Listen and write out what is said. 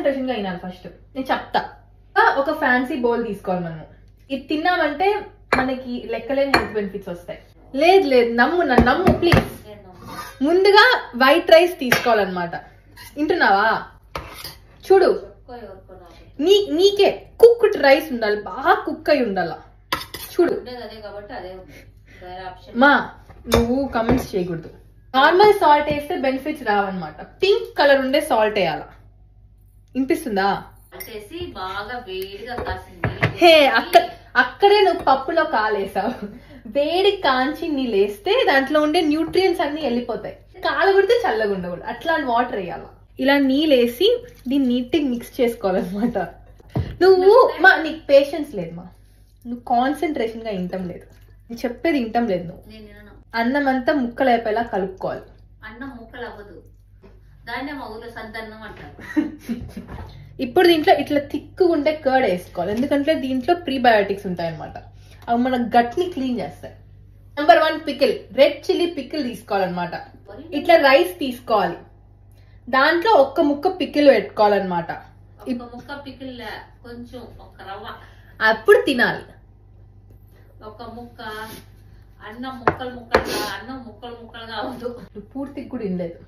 Concentration గా వినాలి. First నేను చెప్తా. ఒక ఫ్యాన్సీ బౌల్ తీసుకోవాలి మనము. ఇది తిన్నామంటే మనకి లెక్కలేని హెల్త్ బెనిఫిట్స్ వస్తాయి. లేదు లేదు నమ్ము ప్లీజ్. ముందుగా వైట్ రైస్ తీసుకోవాలన్నమాట. వింటున్నావా? చూడు, నీకే కుక్డ్ రైస్ ఉండాలి, బాగా కుక్ అయి ఉండాల. చూడు మా, నువ్వు కమెంట్స్ చేయకూడదు. నార్మల్ సాల్ట్ వేస్తే బెనిఫిట్స్ రావన్నమాట. పింక్ కలర్ ఉండే సాల్ట్ వేయాల. వినిపిస్తుందా? హే అక్కడే నువ్వు పప్పులో కాలేసావు. వేడి కాంచి నీళ్ళు వేస్తే దాంట్లో ఉండే న్యూట్రియన్స్ అన్ని వెళ్ళిపోతాయి. కాలగొడితే చల్లగా ఉండకూడదు. అట్లా వాటర్ వేయాల. ఇలా నీళ్ళు వేసి దీన్ని నీట్గా మిక్స్ చేసుకోవాలన్నమాట. నువ్వు నీకు పేషెన్స్ లేదు మా, నువ్వు కాన్సన్ట్రేషన్ గా వింటం లేదు. నేను చెప్పేది వింటం లేదు. నువ్వు అన్నం అంతా ముక్కలు అయిపోయేలా కలుపుకోవాలి. అన్నం ముక్కలు అవ్వదు, దాన్నే మా ఊర్లో సద్దన్నం అంటారు. ఇప్పుడు దీంట్లో ఇట్లా థిక్గా ఉండే కర్డ్ వేసుకోవాలి. ఎందుకంటే దీంట్లో ప్రీబయోటిక్స్ ఉంటాయి అనమాట. అవి మన గట్ ని క్లీన్ చేస్తాయి. Number 1 pickle, red chilli pickle తీసుకోవాలన్నమాట. ఇట్లా రైస్ తీసుకోవాలి, దాంట్లో ఒక్క ముక్క పికిల్ పెట్టుకోవాలన్నమాట. ముక్క పికిల్ కొంచెం ఒక రవ్వ అప్పుడు తినాలి. ఒక ముక్క అన్నం ముక్కలు ముక్కలుగా, అన్నం ముక్కలు ముక్కలుగా అవదు. పూర్తిగా కూడా తినలేదు.